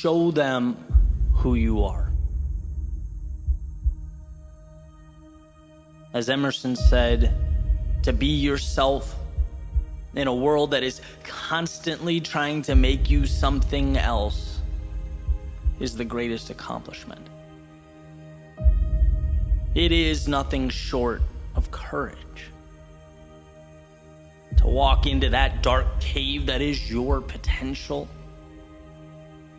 show them who you are. As Emerson said, to be yourself in a world that is constantly trying to make you something else is the greatest accomplishment. It is nothing short of courage to walk into that dark cave that is your potential,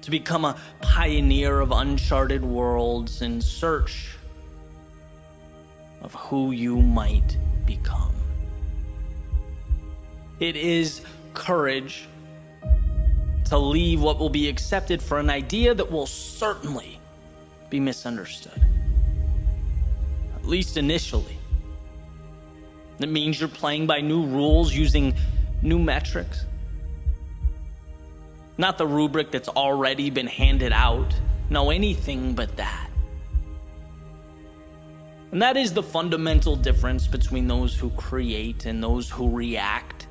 to become a pioneer of uncharted worlds in search of who you might become. It is courage to leave what will be accepted for an idea that will certainly be misunderstood, at least initially. It means you're playing by new rules using new metrics, not the rubric that's already been handed out. No, anything but that. And that is the fundamental difference between those who create and those who react.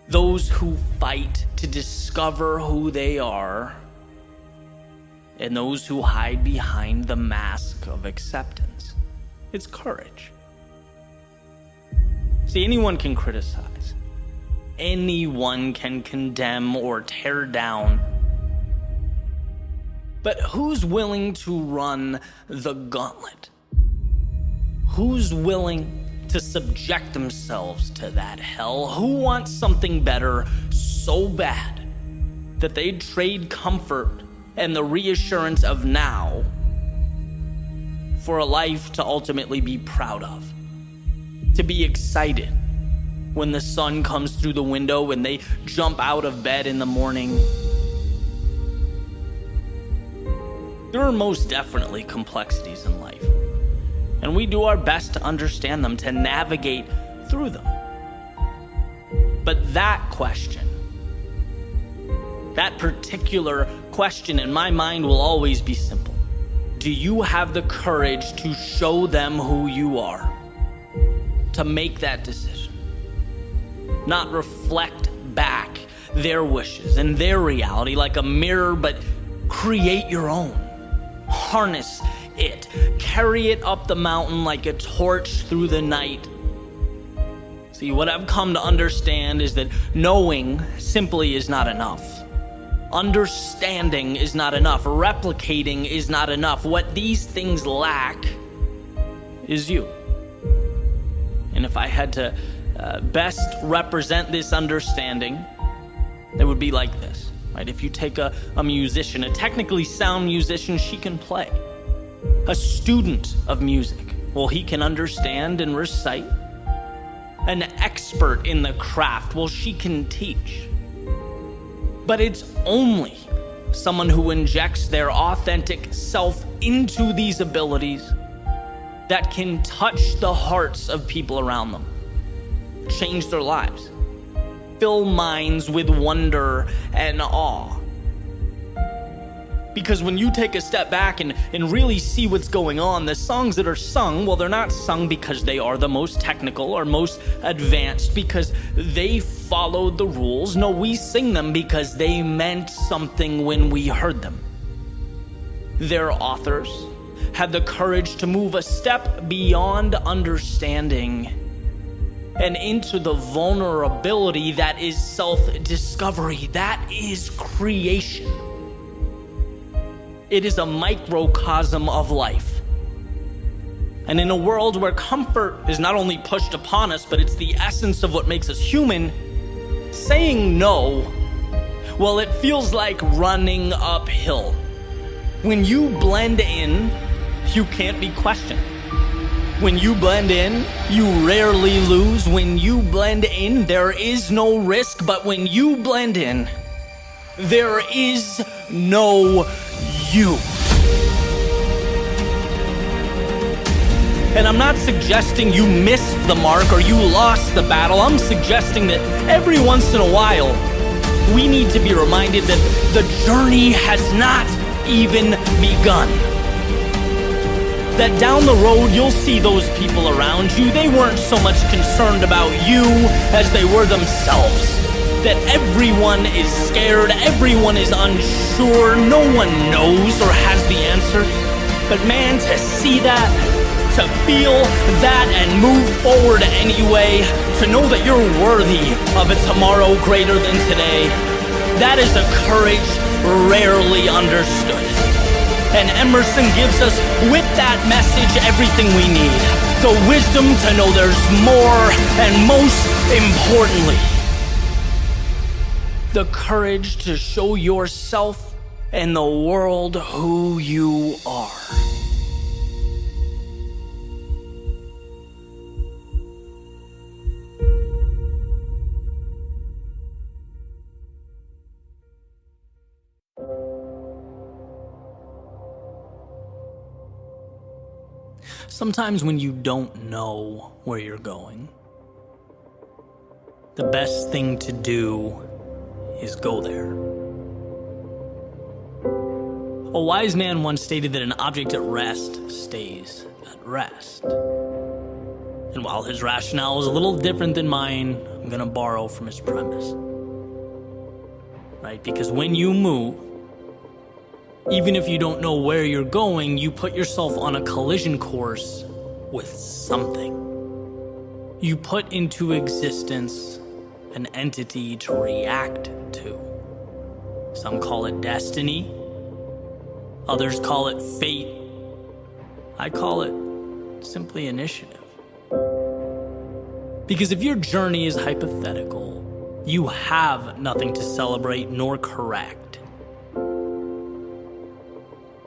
Those who fight to discover who they are, and those who hide behind the mask of acceptance. It's courage. See, anyone can criticize. Anyone can condemn or tear down. But who's willing to run the gauntlet? Who's willing to subject themselves to that hell? Who wants something better so bad that they'd trade comfort and the reassurance of now for a life to ultimately be proud of? To be excited when the sun comes through the window and they jump out of bed in the morning. There are most definitely complexities in life, and we do our best to understand them, to navigate through them. But that question, that particular question in my mind will always be simple. Do you have the courage to show them who you are? To make that decision. Not reflect back their wishes and their reality like a mirror, but create your own. Harness it. Carry it up the mountain like a torch through the night. See, what I've come to understand is that knowing simply is not enough. Understanding is not enough. Replicating is not enough. What these things lack is you. And if I had to best represent this understanding, it would be like this, right? If you take a musician, a technically sound musician, she can play. A student of music, well, he can understand and recite. An expert in the craft, well, she can teach. But it's only someone who injects their authentic self into these abilities that can touch the hearts of people around them, change their lives, fill minds with wonder and awe. Because when you take a step back and really see what's going on, the songs that are sung, well, they're not sung because they are the most technical or most advanced, because they followed the rules. No, we sing them because they meant something when we heard them. Their authors had the courage to move a step beyond understanding and into the vulnerability that is self-discovery. That is creation. It is a microcosm of life. And in a world where comfort is not only pushed upon us, but it's the essence of what makes us human, saying no, well, it feels like running uphill. When you blend in, you can't be questioned. When you blend in, you rarely lose. When you blend in, there is no risk. But when you blend in, there is no you. And I'm not suggesting you missed the mark or you lost the battle. I'm suggesting that every once in a while, we need to be reminded that the journey has not even begun. That down the road, you'll see those people around you. They weren't so much concerned about you as they were themselves. that everyone is scared, everyone is unsure, no one knows or has the answer. But man, to see that, to feel that and move forward anyway, to know that you're worthy of a tomorrow greater than today, that is a courage rarely understood. And Emerson gives us, with that message, everything we need. The wisdom to know there's more, and most importantly, the courage to show yourself and the world who you are. Sometimes when you don't know where you're going, the best thing to do is go there. A wise man once stated that an object at rest stays at rest. And while his rationale is a little different than mine, I'm going to borrow from his premise. Right? Because when you move, even if you don't know where you're going, you put yourself on a collision course with something. You put into existence an entity to react to. Some call it destiny. Others call it fate. I call it simply initiative. Because if your journey is hypothetical, you have nothing to celebrate nor correct.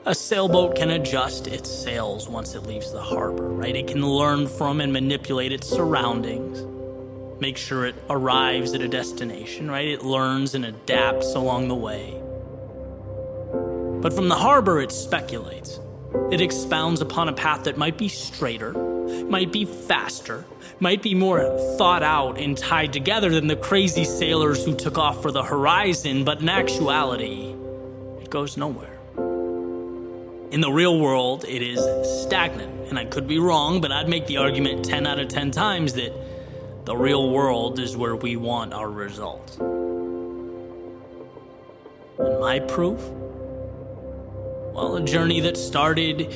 A sailboat can adjust its sails once it leaves the harbor, right? It can learn from and manipulate its surroundings, make sure it arrives at a destination, right? It learns and adapts along the way. But from the harbor, it speculates. It expounds upon a path that might be straighter, might be faster, might be more thought out and tied together than the crazy sailors who took off for the horizon, but in actuality, it goes nowhere. In the real world, it is stagnant, and I could be wrong, but I'd make the argument 10 out of 10 times that the real world is where we want our results. And my proof? Well, a journey that started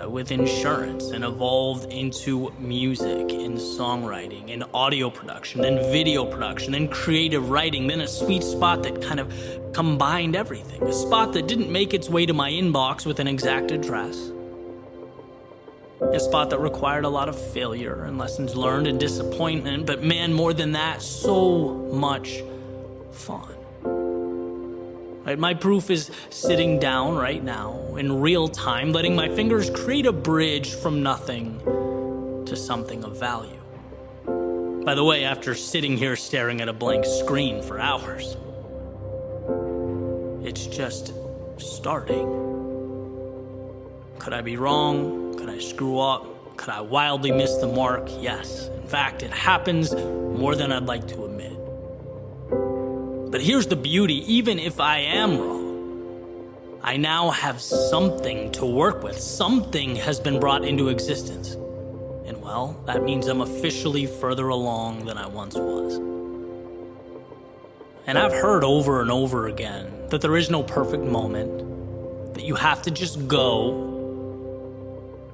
with insurance and evolved into music and songwriting and audio production, then video production, then creative writing, then a sweet spot that kind of combined everything. A spot that didn't make its way to my inbox with an exact address. A spot that required a lot of failure and lessons learned and disappointment, but man, more than that, so much fun. Right, my proof is sitting down right now in real time, letting my fingers create a bridge from nothing to something of value. By the way, after sitting here staring at a blank screen for hours, it's just starting. Could I be wrong? Could I screw up? Could I wildly miss the mark? Yes. In fact, it happens more than I'd like to admit. But here's the beauty, even if I am wrong, I now have something to work with. Something has been brought into existence. And well, that means I'm officially further along than I once was. And I've heard over and over again that there is no perfect moment, that you have to just go.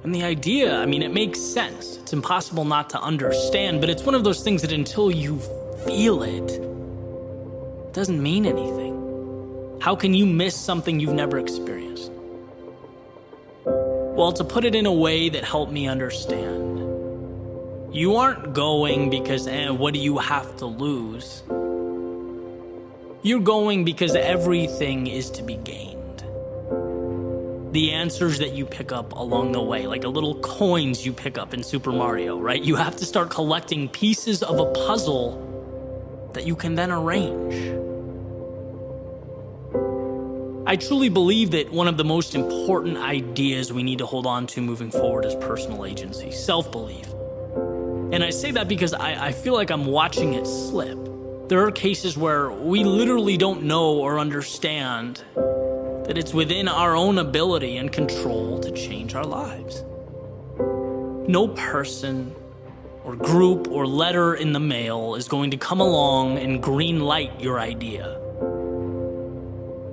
And the idea, it makes sense. It's impossible not to understand, but it's one of those things that until you feel it, doesn't mean anything. How can you miss something you've never experienced? Well, to put it in a way that helped me understand, you aren't going because, what do you have to lose? You're going because everything is to be gained. The answers that you pick up along the way, like the little coins you pick up in Super Mario, right? You have to start collecting pieces of a puzzle that you can then arrange. I truly believe that one of the most important ideas we need to hold on to moving forward is personal agency, self-belief. And I say that because I feel like I'm watching it slip. There are cases where we literally don't know or understand that it's within our own ability and control to change our lives. No person or group or letter in the mail is going to come along and green light your idea.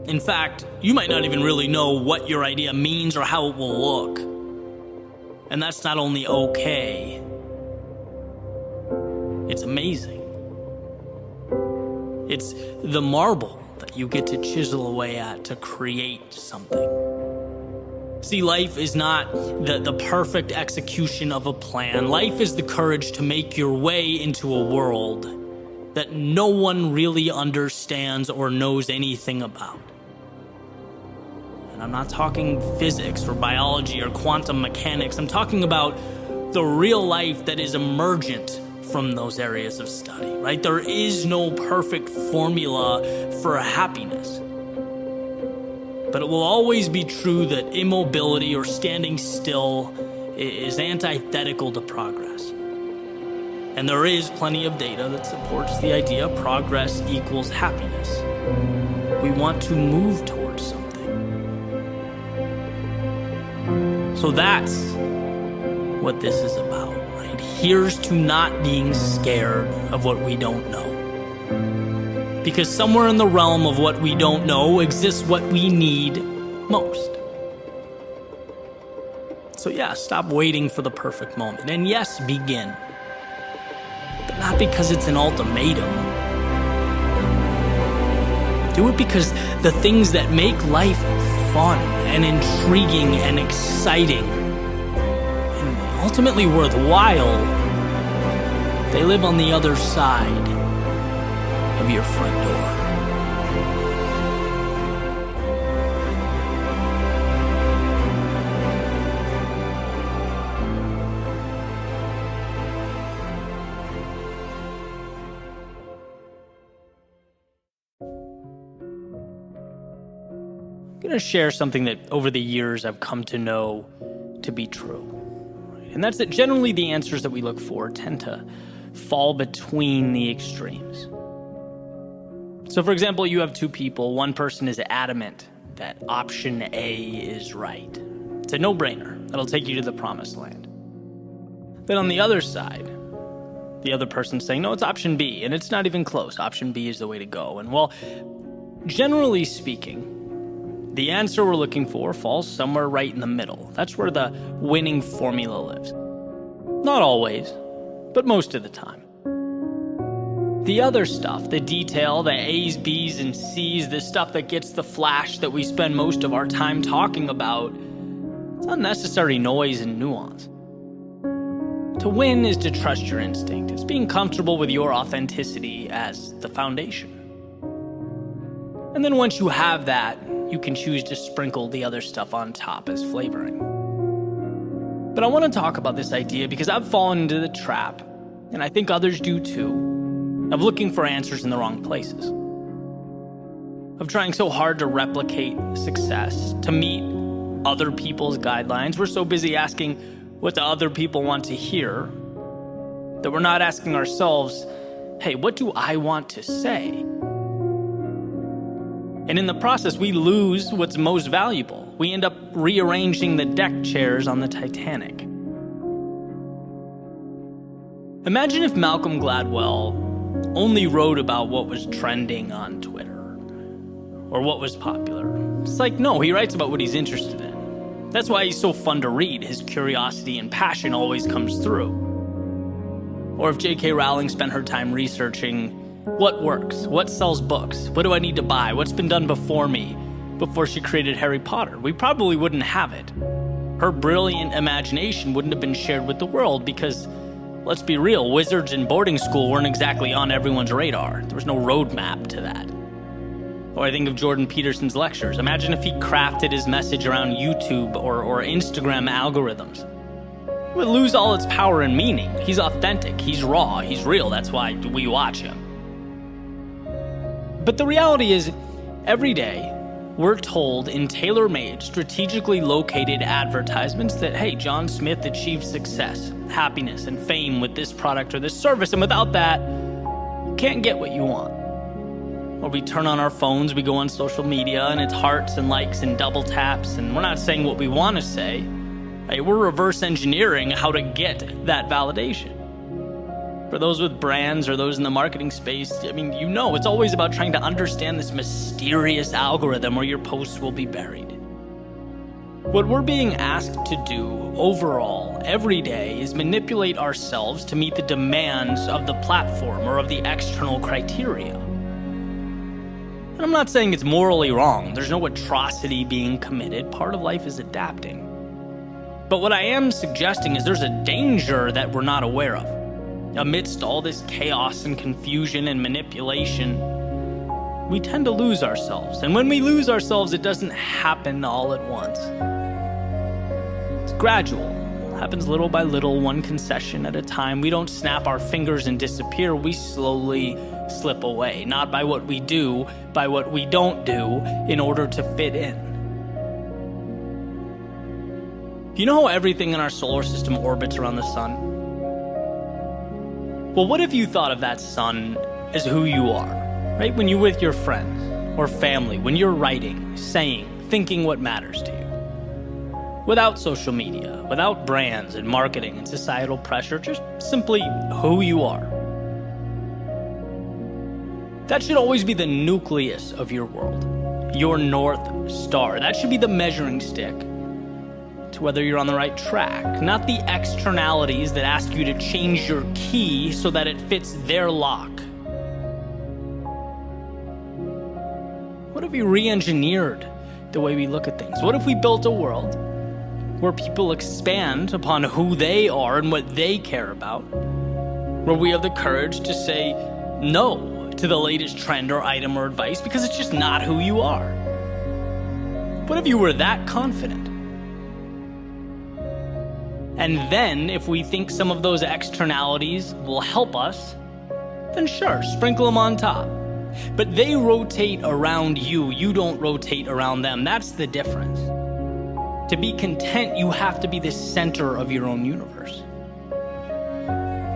In fact, you might not even really know what your idea means or how it will look. And that's not only okay, it's amazing. It's the marble that you get to chisel away at to create something. See, life is not the perfect execution of a plan. Life is the courage to make your way into a world that no one really understands or knows anything about. And I'm not talking physics or biology or quantum mechanics. I'm talking about the real life that is emergent from those areas of study, right? There is no perfect formula for happiness. But it will always be true that immobility or standing still is antithetical to progress. And there is plenty of data that supports the idea progress equals happiness. We want to move towards something. So that's what this is about, right? Here's to not being scared of what we don't know. Because somewhere in the realm of what we don't know exists what we need most. So yeah, stop waiting for the perfect moment. And yes, begin. But not because it's an ultimatum. Do it because the things that make life fun and intriguing and exciting and ultimately worthwhile, they live on the other side of your front door. I'm going to share something that over the years I've come to know to be true. And that's that generally the answers that we look for tend to fall between the extremes. So for example, you have two people. One person is adamant that option A is right. It's a no-brainer. That'll take you to the promised land. Then on the other side, the other person's saying, no, it's option B, and it's not even close. Option B is the way to go. And well, generally speaking, the answer we're looking for falls somewhere right in the middle. That's where the winning formula lives. Not always, but most of the time. The other stuff, the detail, the A's, B's, and C's, the stuff that gets the flash that we spend most of our time talking about, it's unnecessary noise and nuance. To win is to trust your instinct. It's being comfortable with your authenticity as the foundation. And then once you have that, you can choose to sprinkle the other stuff on top as flavoring. But I want to talk about this idea because I've fallen into the trap, and I think others do too, of looking for answers in the wrong places. Of trying so hard to replicate success, to meet other people's guidelines. We're so busy asking what the other people want to hear that we're not asking ourselves, hey, what do I want to say? And in the process, we lose what's most valuable. We end up rearranging the deck chairs on the Titanic. Imagine if Malcolm Gladwell only wrote about what was trending on Twitter or what was popular. It's like, no, he writes about what he's interested in. That's why he's so fun to read. His curiosity and passion always comes through. Or if J.K. Rowling spent her time researching what works, what sells books, what do I need to buy, what's been done before me, before she created Harry Potter, we probably wouldn't have it. Her brilliant imagination wouldn't have been shared with the world because, let's be real, wizards in boarding school weren't exactly on everyone's radar. There was no roadmap to that. Or I think of Jordan Peterson's lectures. Imagine if he crafted his message around YouTube or Instagram algorithms. It would lose all its power and meaning. He's authentic, he's raw, he's real. That's why we watch him. But the reality is, every day, we're told in tailor-made, strategically located advertisements that, hey, John Smith achieved success, happiness, and fame with this product or this service, and without that, you can't get what you want. Or we turn on our phones, we go on social media, and it's hearts and likes and double taps, and we're not saying what we want to say. Right? We're reverse engineering how to get that validation. For those with brands or those in the marketing space, it's always about trying to understand this mysterious algorithm or your posts will be buried. What we're being asked to do overall every day is manipulate ourselves to meet the demands of the platform or of the external criteria. And I'm not saying it's morally wrong. There's no atrocity being committed. Part of life is adapting. But what I am suggesting is there's a danger that we're not aware of. Amidst all this chaos and confusion and manipulation, we tend to lose ourselves. And when we lose ourselves, it doesn't happen all at once. It's gradual. It happens little by little, one concession at a time. We don't snap our fingers and disappear. We slowly slip away, not by what we do, by what we don't do in order to fit in. You know how everything in our solar system orbits around the sun? Well, what if you thought of that sun as who you are, right? When you're with your friends or family, when you're writing, saying, thinking what matters to you. Without social media, without brands and marketing and societal pressure, just simply who you are. That should always be the nucleus of your world, your North Star. That should be the measuring stick to whether you're on the right track, not the externalities that ask you to change your key so that it fits their lock. What if we re-engineered the way we look at things? What if we built a world where people expand upon who they are and what they care about, where we have the courage to say no to the latest trend or item or advice because it's just not who you are? What if you were that confident? And then, if we think some of those externalities will help us, then sure, sprinkle them on top. But they rotate around you. You don't rotate around them. That's the difference. To be content, you have to be the center of your own universe,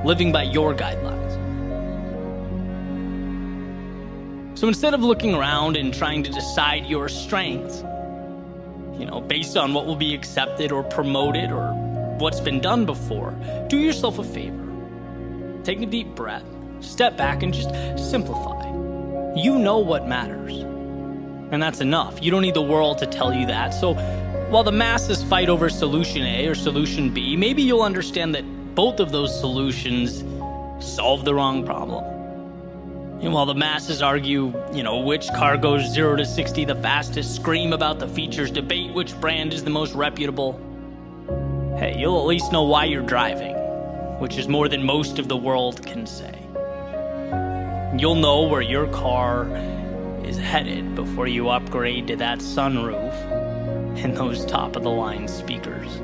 living by your guidelines. So instead of looking around and trying to decide your strengths, based on what will be accepted or promoted or what's been done before, do yourself a favor. Take a deep breath, step back, and just simplify. You know what matters, and that's enough. You don't need the world to tell you that. So while the masses fight over solution A or solution B, maybe you'll understand that both of those solutions solve the wrong problem. And while the masses argue, which car goes 0 to 60 the fastest, scream about the features, debate which brand is the most reputable, hey, you'll at least know why you're driving, which is more than most of the world can say. You'll know where your car is headed before you upgrade to that sunroof and those top-of-the-line speakers.